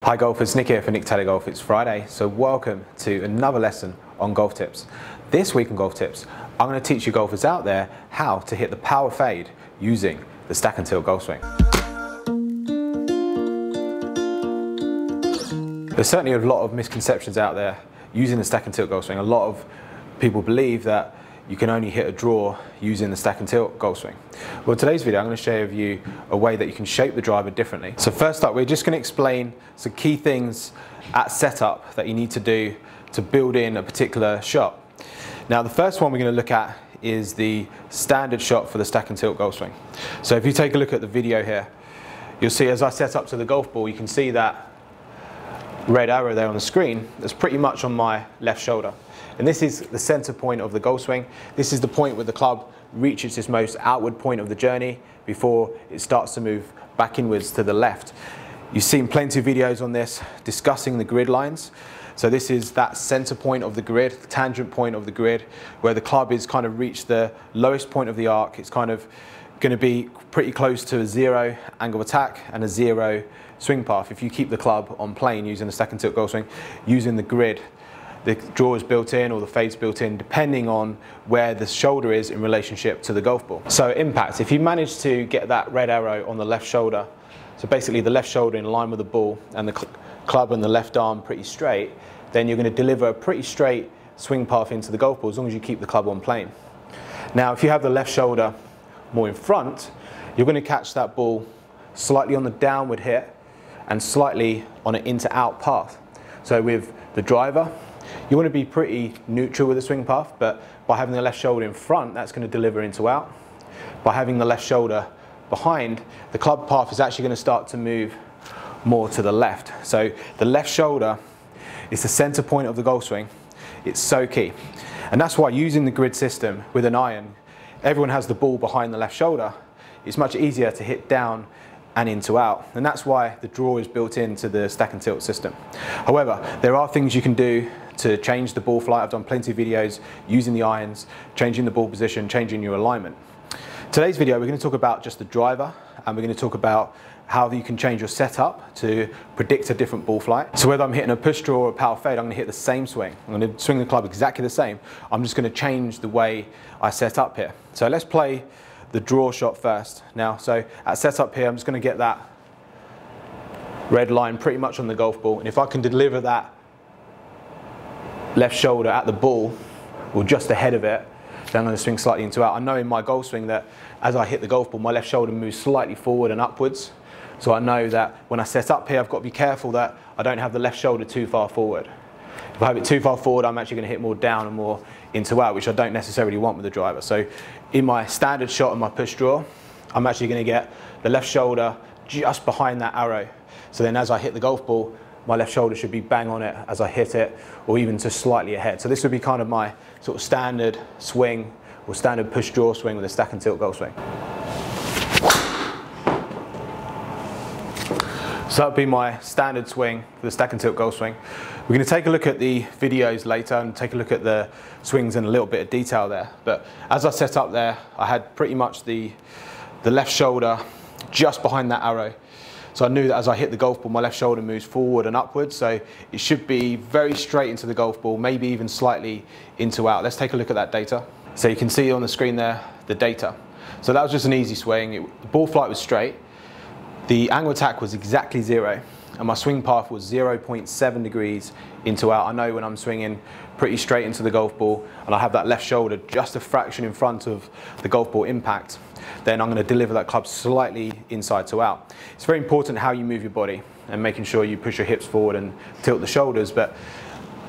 Hi golfers, Nick here for Nick Taylor Golf. It's Friday, so welcome to another lesson on golf tips. This week on golf tips, I'm going to teach you golfers out there how to hit the power fade using the stack and tilt golf swing. There's certainly a lot of misconceptions out there using the stack and tilt golf swing. A lot of people believe that you can only hit a draw using the stack and tilt golf swing. Well, in today's video, I'm going to share with you a way that you can shape the driver differently. So first up, we're just going to explain some key things at setup that you need to do to build in a particular shot. Now, the first one we're going to look at is the standard shot for the stack and tilt golf swing. So if you take a look at the video here, you'll see as I set up to the golf ball, you can see that red arrow there on the screen. That's pretty much on my left shoulder. And this is the center point of the golf swing. This is the point where the club reaches its most outward point of the journey before it starts to move back inwards to the left. You've seen plenty of videos on this discussing the grid lines. So this is that center point of the grid, the tangent point of the grid, where the club is kind of reached the lowest point of the arc. It's kind of going to be pretty close to a zero angle of attack and a zero swing path. If you keep the club on plane using the stack and tilt golf swing, using the grid, the draw is built in or the fade's built in depending on where the shoulder is in relationship to the golf ball. So impact, if you manage to get that red arrow on the left shoulder, so basically the left shoulder in line with the ball and the club and the left arm pretty straight, then you're going to deliver a pretty straight swing path into the golf ball as long as you keep the club on plane. Now if you have the left shoulder more in front, you're going to catch that ball slightly on the downward hit and slightly on an in to out path. So with the driver, you want to be pretty neutral with the swing path, but by having the left shoulder in front, that's going to deliver into out. By having the left shoulder behind, the club path is actually going to start to move more to the left. So the left shoulder is the center point of the golf swing. It's so key. And that's why using the grid system with an iron, everyone has the ball behind the left shoulder. It's much easier to hit down and into out. And that's why the draw is built into the stack and tilt system. However, there are things you can do to change the ball flight. I've done plenty of videos using the irons, changing the ball position, changing your alignment. Today's video, we're going to talk about just the driver, and we're going to talk about how you can change your setup to predict a different ball flight. So whether I'm hitting a push draw or a power fade, I'm going to hit the same swing. I'm going to swing the club exactly the same. I'm just going to change the way I set up here. So let's play the draw shot first. Now, so at setup here, I'm just going to get that red line pretty much on the golf ball. And if I can deliver that left shoulder at the ball, or just ahead of it, then I'm going to swing slightly into out. I know in my golf swing that as I hit the golf ball, my left shoulder moves slightly forward and upwards. So I know that when I set up here, I've got to be careful that I don't have the left shoulder too far forward. If I have it too far forward, I'm actually going to hit more down and more into out, which I don't necessarily want with the driver. So in my standard shot and my push draw, I'm actually going to get the left shoulder just behind that arrow. So then as I hit the golf ball, my left shoulder should be bang on it as I hit it, or even just slightly ahead. So this would be kind of my sort of standard swing or standard push draw swing with a stack and tilt golf swing. So that would be my standard swing for the stack and tilt golf swing. We're going to take a look at the videos later and take a look at the swings in a little bit of detail there. But as I set up there, I had pretty much the left shoulder just behind that arrow. So I knew that as I hit the golf ball, my left shoulder moves forward and upwards. So it should be very straight into the golf ball, maybe even slightly into out. Let's take a look at that data. So you can see on the screen there, the data. So that was just an easy swing. The ball flight was straight. The angle attack was exactly zero. And my swing path was 0.7 degrees into out. I know when I'm swinging pretty straight into the golf ball and I have that left shoulder just a fraction in front of the golf ball impact, then I'm going to deliver that club slightly inside to out. It's very important how you move your body and making sure you push your hips forward and tilt the shoulders, but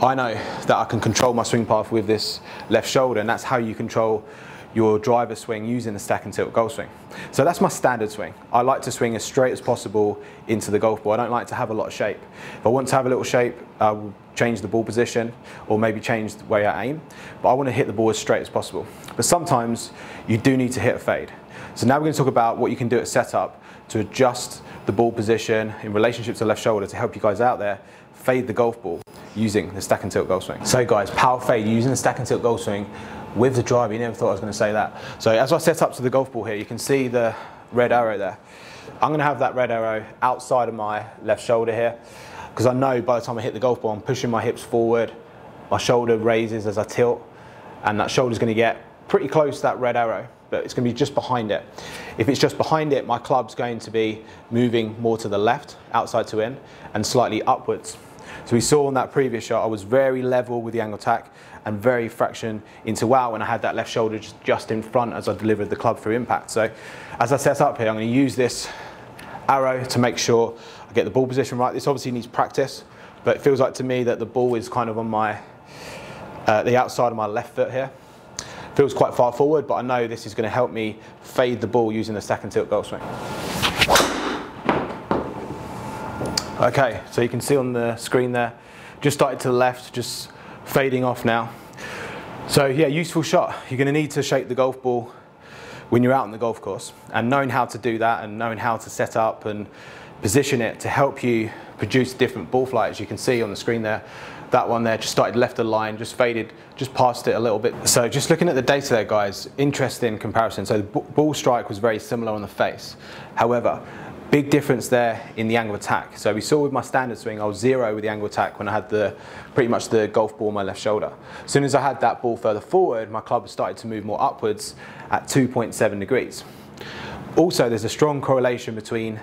I know that I can control my swing path with this left shoulder, and that's how you control your driver swing using the stack and tilt golf swing. So that's my standard swing. I like to swing as straight as possible into the golf ball. I don't like to have a lot of shape. If I want to have a little shape, I will change the ball position or maybe change the way I aim, but I want to hit the ball as straight as possible. But sometimes you do need to hit a fade. So now we're going to talk about what you can do at setup to adjust the ball position in relationship to the left shoulder to help you guys out there fade the golf ball using the stack and tilt golf swing. So guys, power fade using the stack and tilt golf swing with the driver. You never thought I was going to say that. So as I set up to the golf ball here, you can see the red arrow there. I'm going to have that red arrow outside of my left shoulder here. because I know by the time I hit the golf ball, I'm pushing my hips forward, my shoulder raises as I tilt, and that shoulder's going to get pretty close to that red arrow, but it's going to be just behind it. If it's just behind it, my club's going to be moving more to the left, outside to in, and slightly upwards. So we saw on that previous shot, I was very level with the angle attack and very fraction into out when I had that left shoulder just in front as I delivered the club through impact. So as I set up here, I'm going to use this arrow to make sure I get the ball position right. This obviously needs practice, but it feels like to me that the ball is kind of on my the outside of my left foot here. Feels quite far forward, but I know this is going to help me fade the ball using the stack and tilt golf swing. Okay, so you can see on the screen there, just started to the left, just fading off now. So yeah, useful shot. You're going to need to shape the golf ball when you're out on the golf course, and knowing how to do that and knowing how to set up and position it to help you produce different ball flight. As you can see on the screen there, that one there just started left of the line, just faded, just past it a little bit. So just looking at the data there, guys, interesting comparison. So the ball strike was very similar on the face. However, big difference there in the angle of attack. So we saw with my standard swing, I was 0 with the angle of attack when I had pretty much the golf ball on my left shoulder. As soon as I had that ball further forward, my club started to move more upwards at 2.7 degrees. Also, there's a strong correlation between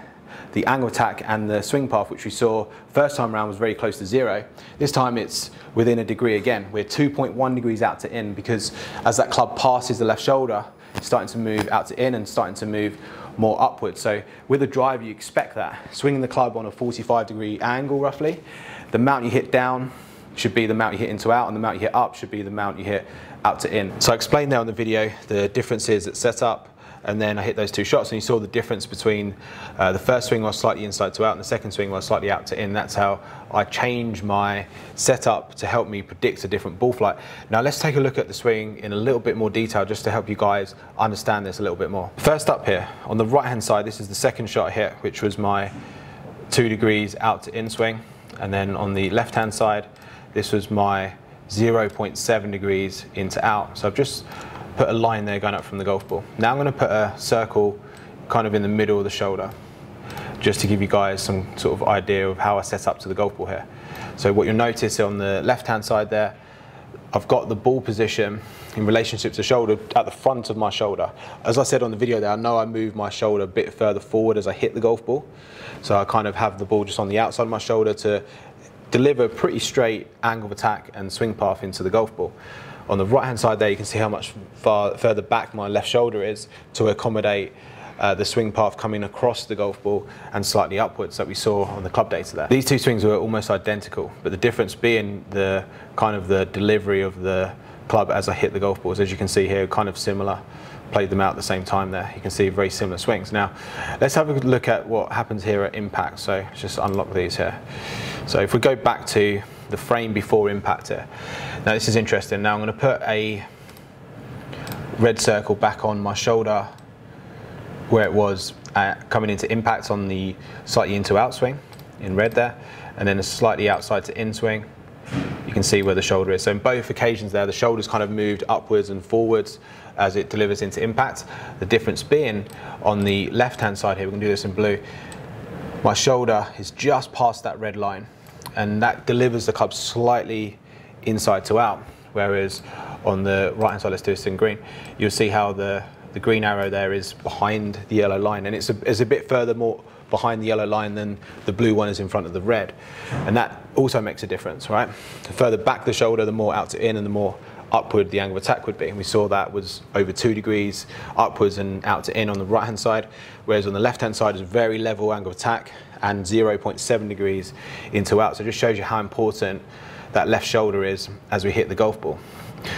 the angle attack and the swing path, which we saw first time around was very close to 0. This time it's within a degree again. We're 2.1 degrees out to in, because as that club passes the left shoulder, it's starting to move out to in and starting to move more upwards. So with a driver, you expect that. Swinging the club on a 45-degree angle roughly, the amount you hit down should be the amount you hit into out, and the amount you hit up should be the amount you hit out to in. So I explained there on the video the differences at setup, and then I hit those two shots, and you saw the difference between the first swing was slightly inside to out and the second swing was slightly out to in. That's how I change my setup to help me predict a different ball flight. Now let's take a look at the swing in a little bit more detail, just to help you guys understand this a little bit more. First up here, on the right hand side, this is the second shot I hit, which was my 2 degrees out to in swing. And then on the left hand side, this was my 0.7 degrees into out. So I've just put a line there going up from the golf ball. Now I'm going to put a circle kind of in the middle of the shoulder, just to give you guys some sort of idea of how I set up to the golf ball here. So what you'll notice on the left hand side there, I've got the ball position in relationship to the shoulder at the front of my shoulder. As I said on the video there, I know I move my shoulder a bit further forward as I hit the golf ball. So I kind of have the ball just on the outside of my shoulder to deliver a pretty straight angle of attack and swing path into the golf ball. On the right hand side there, you can see how much further back my left shoulder is to accommodate the swing path coming across the golf ball and slightly upwards that we saw on the club data there. These two swings were almost identical, but the difference being the kind of the delivery of the club as I hit the golf balls. As you can see here, kind of similar. Played them out at the same time there. You can see very similar swings. Now, let's have a look at what happens here at impact. So let's just unlock these here. So if we go back to the frame before impact here. Now this is interesting. Now I'm going to put a red circle back on my shoulder where it was coming into impact on the slightly into out swing in red there, and then a slightly outside to in swing. You can see where the shoulder is. So in both occasions there, the shoulder's kind of moved upwards and forwards as it delivers into impact. The difference being on the left hand side here, we're going to do this in blue, my shoulder is just past that red line, and that delivers the club slightly inside to out, whereas on the right hand side, let's do this in green, you'll see how the green arrow there is behind the yellow line, and it's a bit further more behind the yellow line than the blue one is in front of the red, and that also makes a difference, right? The further back the shoulder, the more out to in and the more upward the angle of attack would be, and we saw that was over 2 degrees upwards and out to in on the right hand side, whereas on the left hand side is very level angle of attack and 0.7 degrees into out. So it just shows you how important that left shoulder is as we hit the golf ball.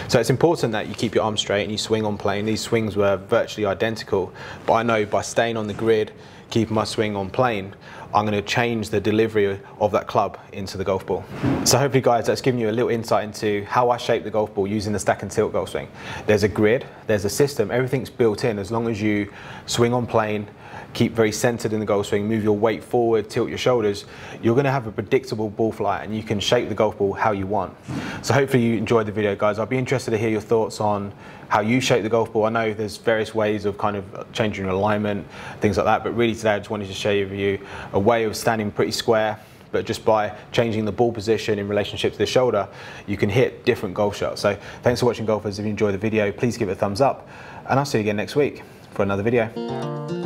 So it's important that you keep your arms straight and you swing on plane. These swings were virtually identical, but I know by staying on the grid, keeping my swing on plane, I'm going to change the delivery of that club into the golf ball. So hopefully guys, that's given you a little insight into how I shape the golf ball using the stack and tilt golf swing. There's a grid, there's a system, everything's built in. As long as you swing on plane, keep very centered in the golf swing, move your weight forward, tilt your shoulders, you're going to have a predictable ball flight and you can shape the golf ball how you want. So hopefully you enjoyed the video, guys. I'll be interested to hear your thoughts on how you shape the golf ball. I know there's various ways of kind of changing your alignment, things like that, but really today I just wanted to show you a way of standing pretty square, but just by changing the ball position in relationship to the shoulder, you can hit different golf shots. So thanks for watching, golfers. If you enjoyed the video, please give it a thumbs up, and I'll see you again next week for another video.